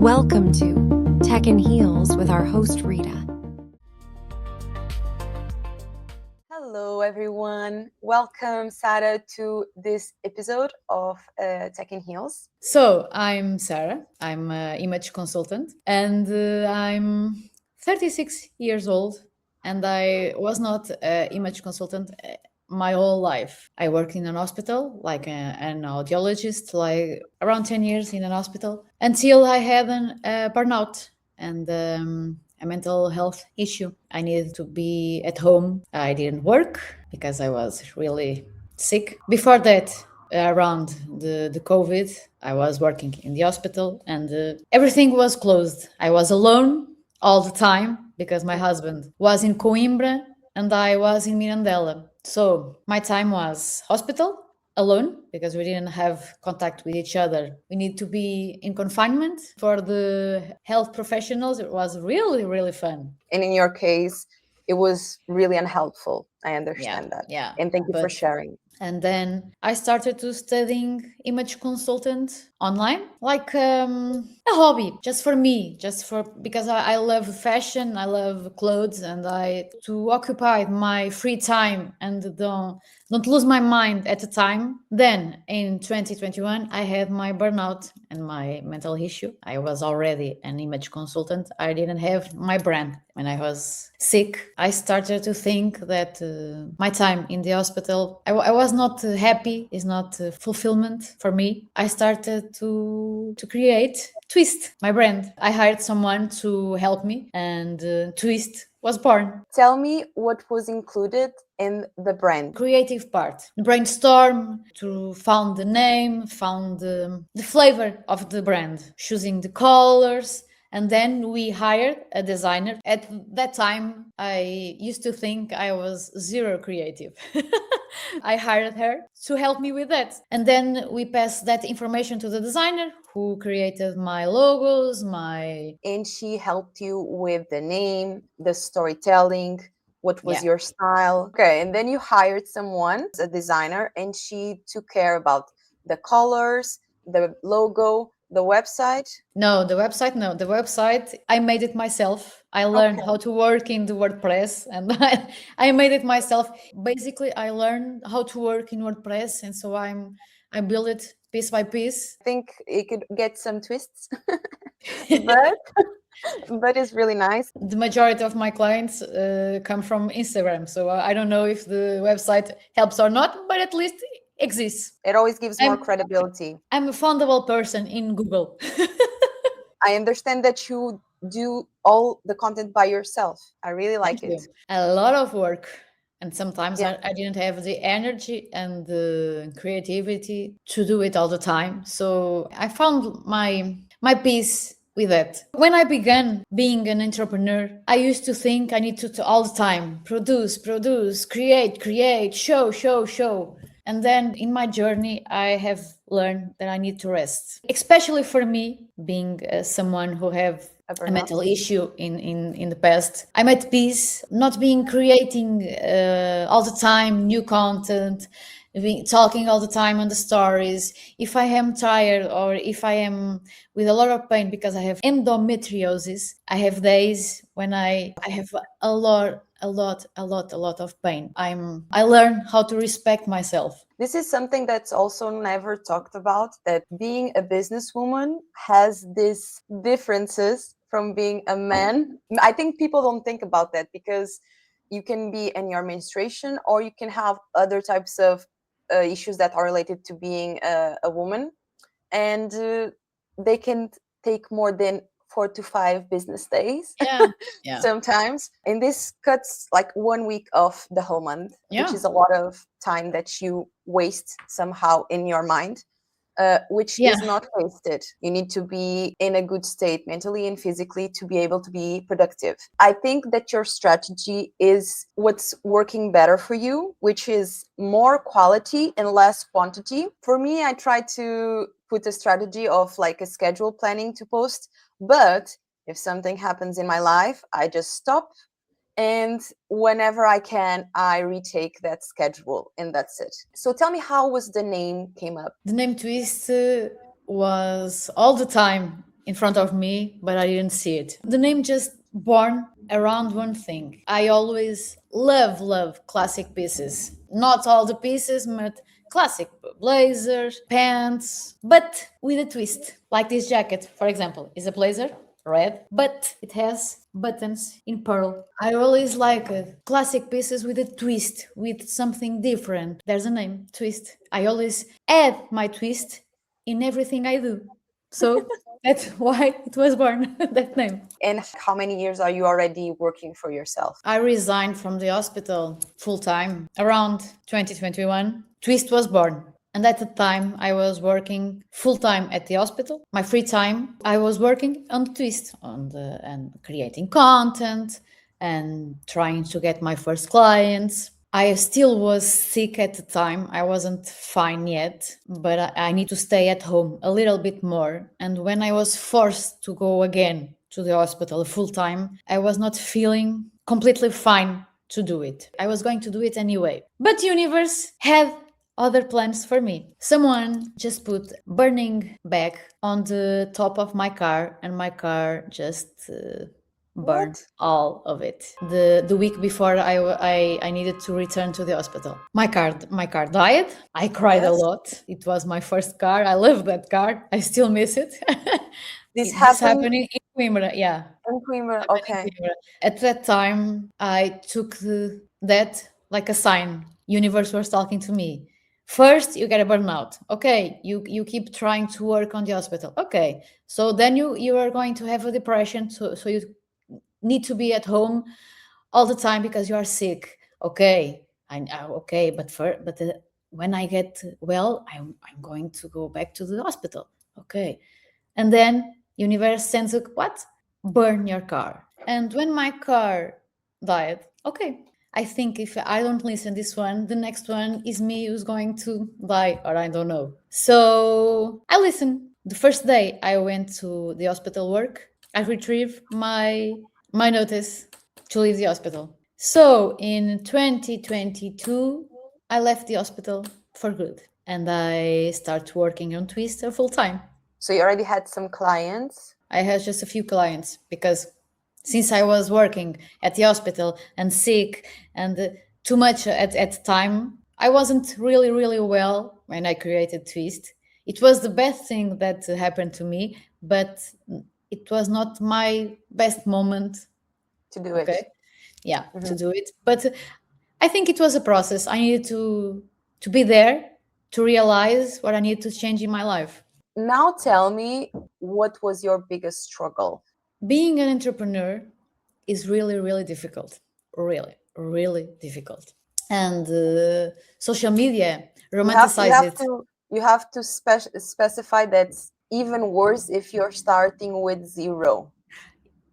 Welcome to Tech and Heels with our host, Rita. Hello, everyone. Welcome, Sara, to this episode of Tech and Heels. So, I'm Sara. I'm an image consultant and I'm 36 years old. And I was not an image consultant my whole life. I worked in an hospital, like an audiologist, like around 10 years in an hospital, until I had a burnout and a mental health issue. I needed to be at home. I didn't work because I was really sick. Before that, around the COVID, I was working in the hospital and everything was closed. I was alone all the time because my husband was in Coimbra and I was in Mirandela. So my time was hospital, alone because we didn't have contact with each other. We need to be in confinement. For the health professionals, it was really, really fun. And in your case, it was really unhelpful. I understand that. Yeah. And thank you for sharing. And then I started to studying image consultant online, like a hobby, just for me, because I love fashion, I love clothes, and I to occupy my free time and don't lose my mind at the time. Then in 2021, I had my burnout and my mental issue. I was already an image consultant. I didn't have my brand. When I was sick, I started to think that my time in the hospital, I was not happy, is not fulfillment for me. I started to create Twist, my brand. I hired someone to help me, and Twist was born. Tell me what was included in the brand. Creative part, brainstorm to found the name, found the flavor of the brand, choosing the colors. And then we hired a designer. At that time, I used to think I was zero creative. I hired her to help me with that. And then we passed that information to the designer who created my logos, And she helped you with the name, the storytelling, what was your style. Okay, and then you hired someone, a designer, and she took care about the colors, the logo, the website. No, the website, I made it myself. I learned how to work in the WordPress and I made it myself. Basically, I learned how to work in WordPress, and so I built it piece by piece. I think it could get some twists, but it's really nice. The majority of my clients come from Instagram, so I don't know if the website helps or not, but at least exists. It always gives more credibility. I'm a foundable person in Google. I understand that you do all the content by yourself. I really like it. A lot of work. And sometimes I didn't have the energy and the creativity to do it all the time. So I found my peace with that. When I began being an entrepreneur, I used to think I need to all the time produce, create, show. And then in my journey, I have learned that I need to rest, especially for me, being someone who have a mental issue in the past. I'm at peace, not being creating all the time new content, talking all the time on the stories. If I am tired or if I am with a lot of pain because I have endometriosis, I have days when I have a lot of pain. I learn how to respect myself. This is something that's also never talked about, that being a businesswoman has these differences from being a man. I think people don't think about that because you can be in your menstruation or you can have other types of issues that are related to being a woman, and they can take more than 4 to 5 business days sometimes, and this cuts like 1 week of the whole month, which is a lot of time that you waste somehow in your mind, which is not wasted. You need to be in a good state mentally and physically to be able to be productive. I think that your strategy is what's working better for you, which is more quality and less quantity. For me, I try to put a strategy of like a schedule planning to post, but if something happens in my life, I just stop, and whenever I can, I retake that schedule, and that's it. So tell me, how was the name came up? The name Twist was all the time in front of me, but I didn't see it. The name just born around one thing. I always love classic pieces. Not all the pieces, but classic blazers, pants, but with a twist. Like this jacket, for example, is a blazer, red, but it has buttons in pearl. I always like classic pieces with a twist, with something different. There's a name, twist. I always add my twist in everything I do. So that's why it was born, that name. And how many years are you already working for yourself? I resigned from the hospital full time around 2021. Twist was born. And at the time, I was working full time at the hospital. My free time, I was working on Twist, and creating content and trying to get my first clients. I still was sick at the time. I wasn't fine yet, but I need to stay at home a little bit more. And when I was forced to go again to the hospital full time, I was not feeling completely fine to do it. I was going to do it anyway. But universe had other plans for me. Someone just put burning bag on the top of my car, and my car just burned all of it. The week before I needed to return to the hospital. My car died. I cried a lot. It was my first car. I love that car. I still miss it. This happened in Coimbra, yeah. In Coimbra, okay. At that time, I took that like a sign. Universe was talking to me. First, you get a burnout. Okay, you keep trying to work on the hospital. Okay, so then you are going to have a depression. So you need to be at home all the time because you are sick. Okay, okay, but when I get well, I'm going to go back to the hospital. Okay, and then universe sends a what? Burn your car. And when my car died, okay, I think if I don't listen this one, the next one is me who's going to die, or I don't know. So I listened. The first day I went to the hospital work, I retrieved my notice to leave the hospital. So in 2022, I left the hospital for good, and I started working on Twister full time. So you already had some clients? I had just a few clients because since I was working at the hospital and sick and too much at the time, I wasn't really well when I created Twist. It was the best thing that happened to me, but it was not my best moment to do it. Yeah, to do it. But I think it was a process. I needed to be there to realize what I needed to change in my life. Now tell me, what was your biggest struggle? Being an entrepreneur is really difficult. Really difficult. And social media romanticizes it. You have to specify that's even worse if you're starting with zero.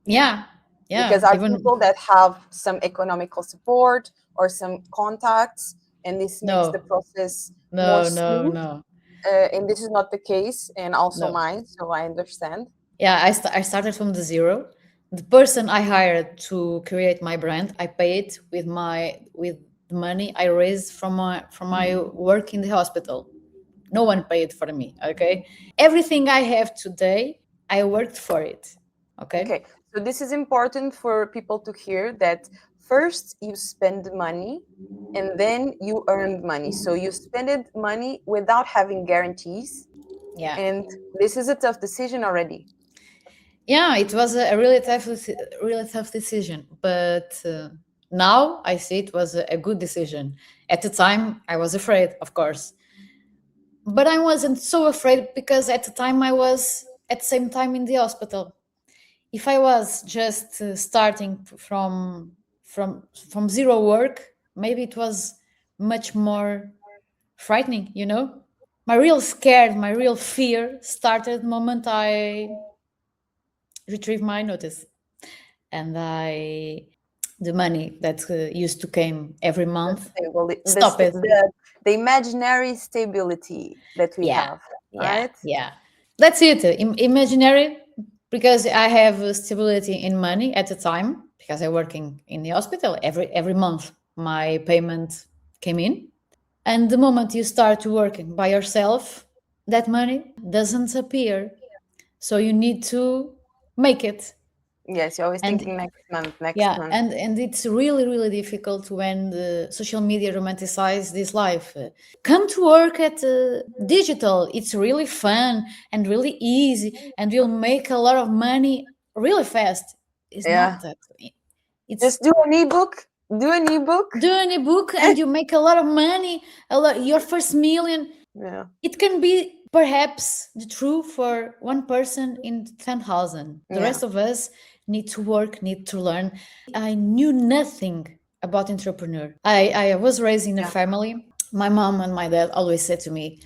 Yeah. Because are people that have some economical support or some contacts, and this makes the process more smooth. No. And this is not the case, and also mine, so I understand. Yeah, I started from the zero. The person I hired to create my brand, I paid with the money I raised from my work in the hospital. No one paid for me. Okay, everything I have today, I worked for it. Okay. So this is important for people to hear, that first you spend money and then you earned money. So you spent money without having guarantees. Yeah. And this is a tough decision already. Yeah, it was a really tough decision. But now I see it was a good decision. At the time, I was afraid, of course. But I wasn't so afraid because at the time I was at the same time in the hospital. If I was just starting from zero work, maybe it was much more frightening, you know? My real fear started the moment I retrieved my notice. And the money that used to come every month, stop it. The imaginary stability that we have, right? Yeah. That's it, imaginary. Because I have stability in money at the time, because I'm working in the hospital, every month my payment came in. And the moment you start working by yourself, that money doesn't appear. So you need to make it. Yes, you're always And thinking next month, next yeah, month. and it's really, really difficult when the social media romanticize this life. Come to work at digital. It's really fun and really easy, and you'll make a lot of money really fast. It's Yeah. not that. It's Just do an ebook. Do an ebook. doing a book and you make a lot of money. Your first million. Yeah. It can be perhaps the true for one person in 10,000. The Yeah. rest of us need to work, need to learn. I knew nothing about entrepreneur. I was raised in a Yeah. family. My mom and my dad always said to me,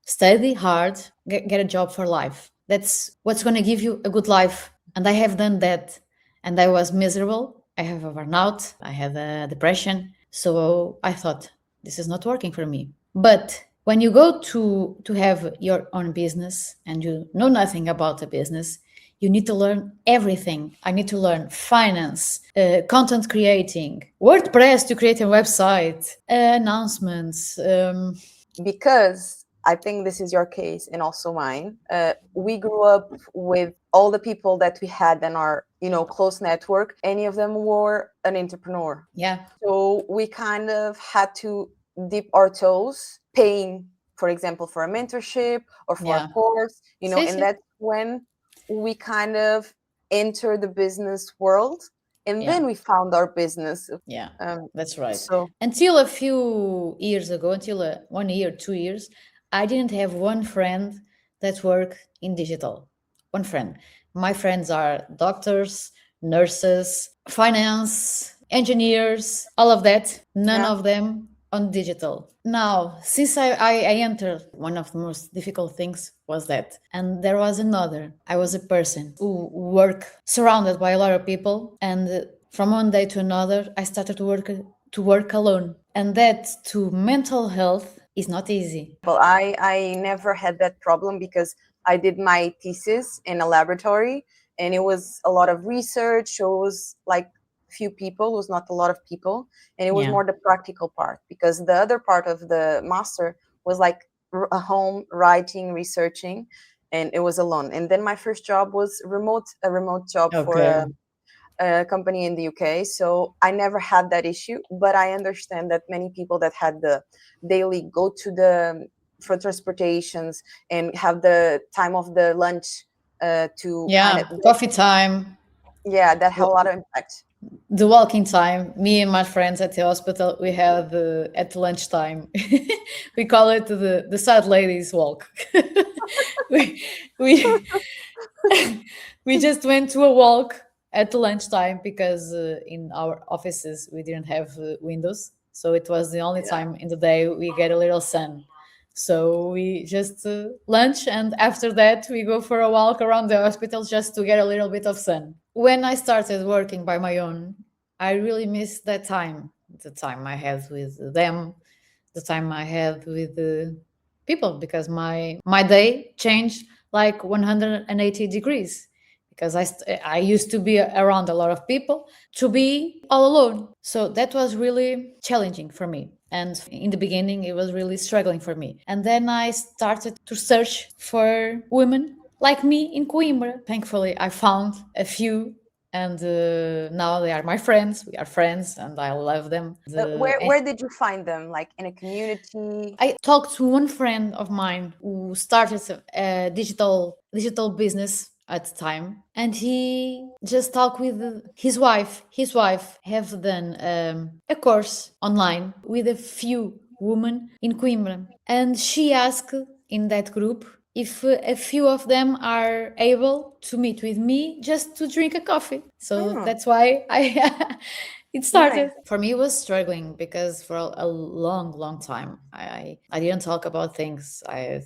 study hard, get a job for life. That's what's going to give you a good life. And I have done that. And I was miserable. I have a burnout. I had a depression. So I thought, this is not working for me. But when you go to have your own business and you know nothing about a business, you need to learn everything. I need to learn finance, content creating, WordPress to create a website, announcements. Because I think this is your case and also mine. We grew up with all the people that we had in our, close network. Any of them were an entrepreneur. Yeah. So we kind of had to dip our toes, paying, for example, for a mentorship or for Yeah. a course, See, and see. that's when we kind of enter the business world. And Yeah. then we found our business. Yeah, that's right. So Until a few years ago, until 1 year, 2 years, I didn't have one friend that worked in digital. One friend. My friends are doctors, nurses, finance, engineers, all of that. None yeah. of them on digital. Now, since I entered, one of the most difficult things was that. And there was another. I was a person who worked surrounded by a lot of people, and from one day to another, I started to work alone. And that to mental health is not easy. Well, I never had that problem because I did my thesis in a laboratory and it was a lot of research. So it was like few people, it was not a lot of people. And it was Yeah. more the practical part because the other part of the master was like a home writing, researching, and it was alone. And then my first job was a remote job for Okay. a company in the UK. So I never had that issue, but I understand that many people that had the daily go to the for transportations and have the time of the lunch to kind Yeah, of coffee time, that had a lot of impact. the walking time. Me and my friends at the hospital, we have at lunchtime. We call it the sad ladies walk. we we we just went to a walk at lunchtime because in our offices we didn't have windows, so it was the only Yeah. time in the day we get a little sun. So we just lunch, and after that we go for a walk around the hospital just to get a little bit of sun. When I started working by my own, I really missed that time, the time I had with them, the time I had with the people, because my day changed like 180 degrees, because I used to be around a lot of people to be all alone. So that was really challenging for me. And in the beginning, it was really struggling for me. And then I started to search for women like me in Coimbra. Thankfully, I found a few, and now they are my friends. We are friends, and I love them. Where did you find them? Like in a community? I talked to one friend of mine who started a digital business at the time, and he just talked with his wife. His wife have done a course online with a few women in Coimbra, and she asked in that group if a few of them are able to meet with me just to drink a coffee. So Hmm, that's why I it nice. started. For me, it was struggling because for a long, long time, I didn't talk about things. I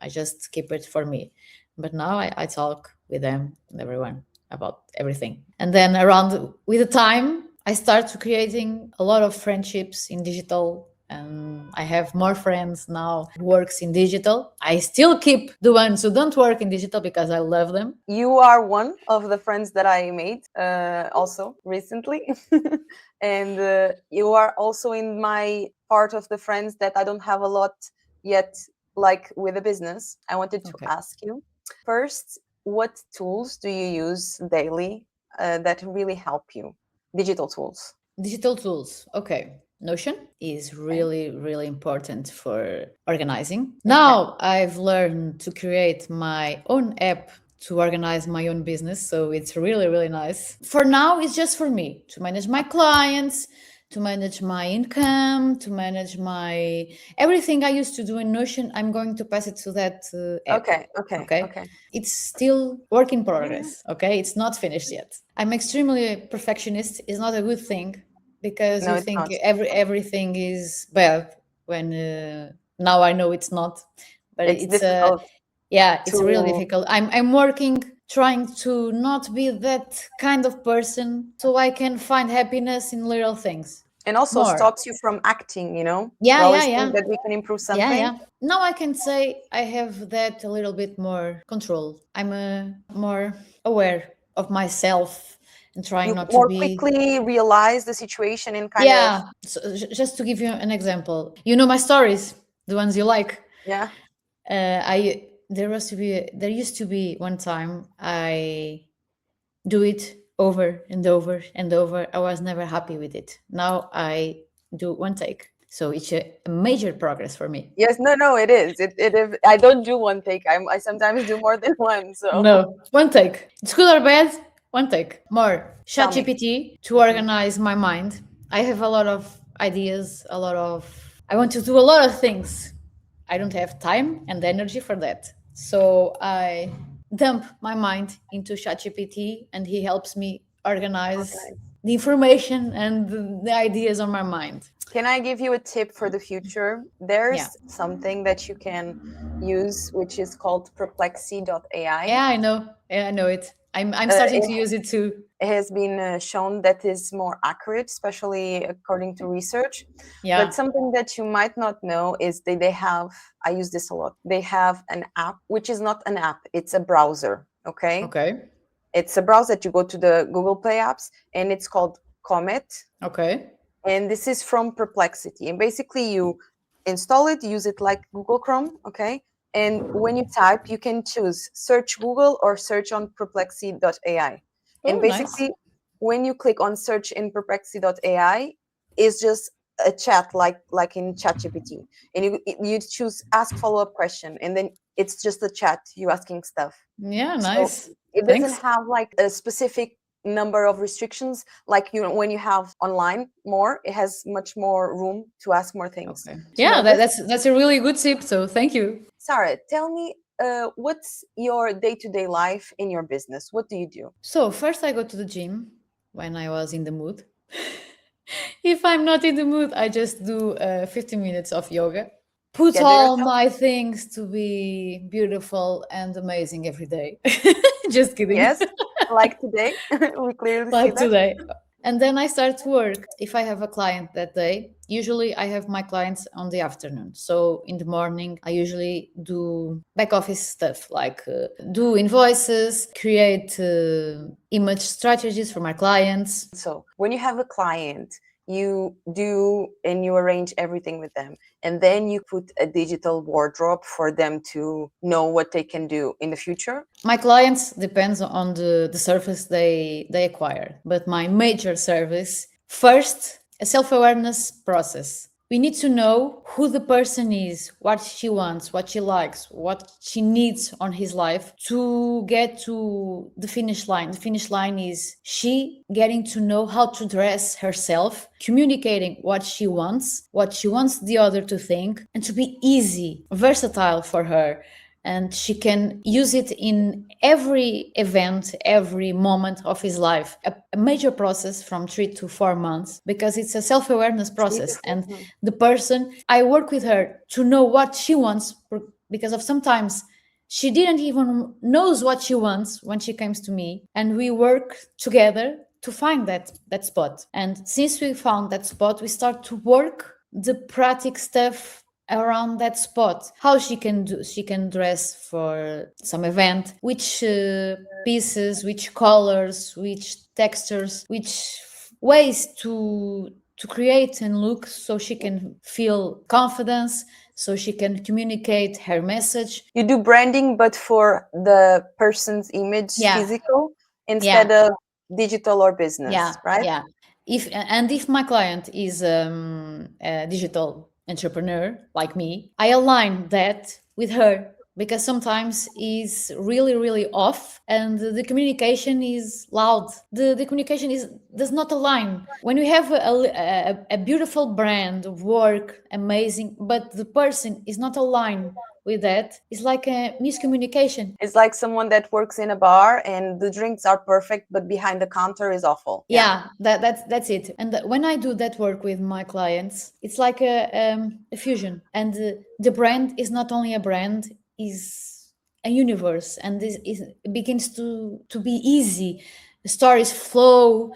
just keep it for me. But now I talk with them and everyone about everything. And then around with the time, I start to creating a lot of friendships in digital, and I have more friends now who works in digital. I still keep the ones who don't work in digital because I love them. You are one of the friends that I made also recently. And you are also in my part of the friends that I don't have a lot yet, like with a business. I wanted to Okay. ask you first, what tools do you use daily that really help you? Digital tools. Digital tools. Okay. Notion is really, really important for organizing. Now I've learned to create my own app to organize my own business. So it's really, really nice. For now, it's just for me to manage my clients, to manage my income, to manage my everything I used to do in Notion. I'm going to pass it to that app. Okay. It's still work in progress. Okay. It's not finished yet. I'm extremely perfectionist. It's not a good thing because No, you it's think not. everything is bad when now I know it's not. But It's difficult. it's really difficult. I'm working trying to not be that kind of person so I can find happiness in little things. And also More. stops you from acting, you know? Yeah, we always yeah, think that we can improve something. Yeah. Now I can say I have that a little bit more control. I'm more aware of myself and trying You not to more be. quickly realize the situation and kind of. So, just to give you an example, you know my stories, the ones you like. Yeah. There used to be one time I do it over and over and over. I was never happy with it. Now I do one take. So it's a major progress for me. Yes, no, it is. I don't do one take. I sometimes do more than one. So No, one take. It's good or bad, one take. More. Tell me. ChatGPT to organize my mind. I have a lot of ideas, I want to do a lot of things. I don't have time and energy for that. So I dump my mind into ChatGPT and he helps me organize the information and the ideas on my mind. Can I give you a tip for the future? There's something that you can use, which is called perplexy.ai. Yeah, I know. Yeah, I know it. I'm starting to use it too. It has been shown that is more accurate, especially according to research. Yeah. But something that you might not know is they have, I use this a lot, they have an app, which is not an app, it's a browser, okay? It's a browser that you go to the Google Play apps, and it's called Comet. Okay. And this is from Perplexity. And basically you install it, use it like Google Chrome, okay? And when you type, you can choose search Google or search on perplexity.ai. And basically, when you click on search in perplexity.ai, it's just a chat like in ChatGPT. And you choose ask follow-up question, and then it's just a chat, you asking stuff. Yeah, nice. So it doesn't have like a specific number of restrictions like when you have online more. It has much more room to ask more things. Yeah, that's a really good tip, so thank you. Sarah, tell me, what's your day-to-day life in your business? What do you do? So first I go to the gym when I was in the mood. If I'm not in the mood, I just do 15 minutes of yoga. Put all my things to be beautiful and amazing every day. Just kidding. Yes, like today. We clearly see that. Today. And then I start to work. If I have a client that day, usually I have my clients on the afternoon. So in the morning, I usually do back office stuff like do invoices, create image strategies for my clients. So when you have a client, you do and you arrange everything with them, and then you put a digital wardrobe for them to know what they can do in the future. My clients depends on the service they acquire, but my major service first, a self-awareness process. We need to know who the person is, what she wants, what she likes, what she needs on his life to get to the finish line. The finish line is she getting to know how to dress herself, communicating what she wants the other to think, and to be easy, versatile for her. And she can use it in every event, every moment of his life. A major process from 3 to 4 months, because it's a self-awareness process. And the person, I work with her to know what she wants, because of sometimes she didn't even knows what she wants when she comes to me. And we work together to find that spot. And since we found that spot, we start to work the practical stuff around that spot, how she can dress for some event, which pieces, which colors, which textures, which ways to create and look so she can feel confidence, so she can communicate her message. You do branding, but for the person's image, Yeah. physical, instead of digital or business, right? Yeah. If my client is a digital entrepreneur like me, I align that with her, because sometimes is really, really off and the communication is loud. The communication does not align. When you have a beautiful brand of work, amazing, but the person is not aligned with that, it's like a miscommunication. It's like someone that works in a bar and the drinks are perfect, but behind the counter is awful. Yeah, that's it. And when I do that work with my clients, it's like a fusion. And the brand is not only a brand, is a universe, and it begins to be easy. The stories flow.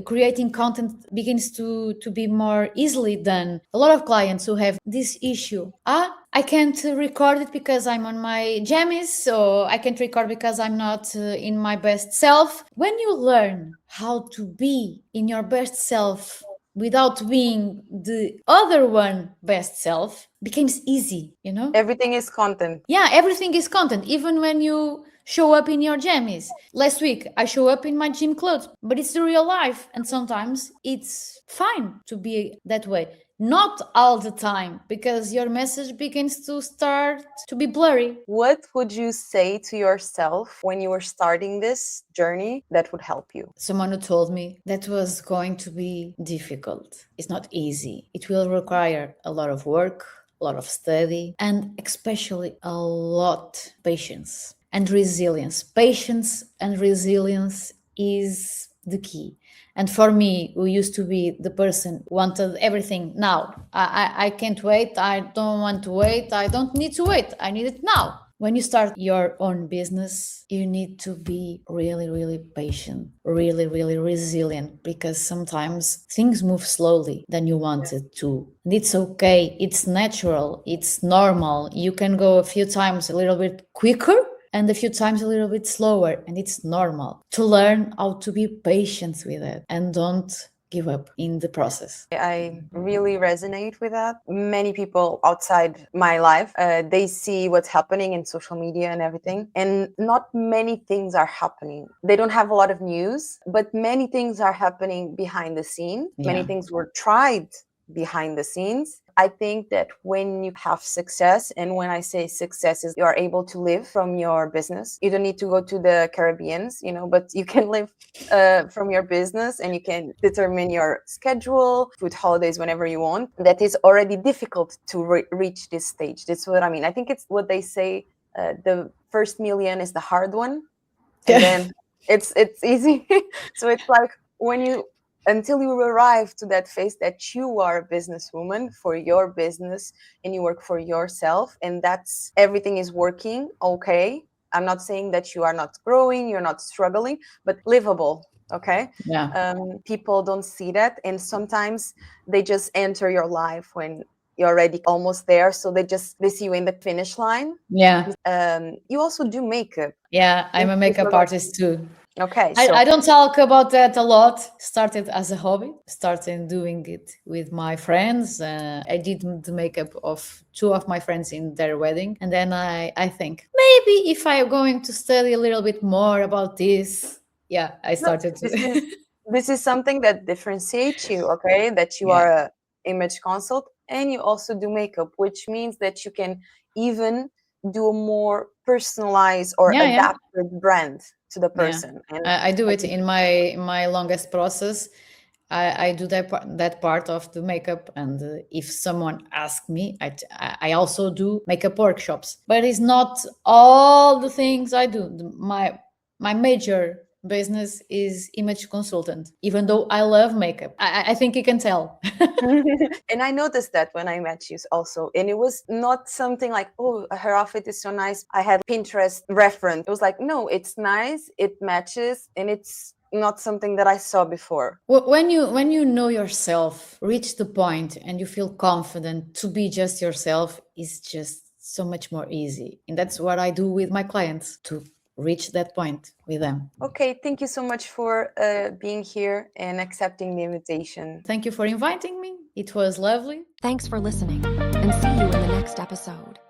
Creating content begins to be more easily done. A lot of clients who have this issue, I can't record it because I'm on my jammies, so I can't record because I'm not in my best self. When you learn how to be in your best self without being the other one best self, becomes easy, you know? Everything is content. Yeah, everything is content, even when you show up in your jammies. Last week, I show up in my gym clothes, but it's the real life. And sometimes it's fine to be that way. Not all the time, because your message begins to start to be blurry. What would you say to yourself when you were starting this journey that would help you? Someone who told me that was going to be difficult. It's not easy. It will require a lot of work, a lot of study, and especially a lot patience and resilience. Patience and resilience is the key. And for me, who used to be the person who wanted everything now, I can't wait, I don't want to wait, I don't need to wait, I need it now. When you start your own business, you need to be really, really patient, really, really resilient, because sometimes things move slowly than you wanted to. And it's okay, it's natural, it's normal. You can go a few times a little bit quicker and a few times a little bit slower, and it's normal. To learn how to be patient with it and don't give up in the process. I really resonate with that. Many people outside my life, they see what's happening in social media and everything, and not many things are happening. They don't have a lot of news, but many things are happening behind the scene. Many Yeah. things were tried behind the scenes. I think that when you have success, and when I say success is you are able to live from your business, you don't need to go to the Caribbeans, but you can live from your business, and you can determine your schedule, put holidays whenever you want. That is already difficult to reach this stage. That's what I mean. I think it's what they say, the first million is the hard one, and then it's easy. So it's like until you arrive to that phase that you are a businesswoman for your business and you work for yourself, and that's everything is working okay. I'm not saying that you are not growing, you're not struggling, but livable. Okay. Yeah. People don't see that, and sometimes they just enter your life when you're already almost there, so they see you in the finish line. Yeah. You also do makeup. Yeah, I'm a makeup artist too. Okay, I don't talk about that a lot. Started as a hobby, started doing it with my friends. I did the makeup of two of my friends in their wedding. And then I think, maybe if I'm going to study a little bit more about this, I started to. This is something that differentiates you, okay? That you Yeah. are a image consult and you also do makeup, which means that you can even do a more personalized or adapted brand to the person. And I do it in my longest process. I do that part of the makeup, and if someone asks me, I also do makeup workshops. But it's not all the things I do. My major business is image consultant, even though I love makeup. I think you can tell. And I noticed that when I met you also, and it was not something like, oh, her outfit is so nice, I had Pinterest reference. It was like, no, it's nice, it matches, and it's not something that I saw before. When you know yourself, reach the point and you feel confident to be just yourself, is just so much more easy. And that's what I do with my clients, to reach that point with them. Okay, thank you so much for being here and accepting the invitation. Thank you for inviting me. It was lovely. Thanks for listening, and and see you in the next episode.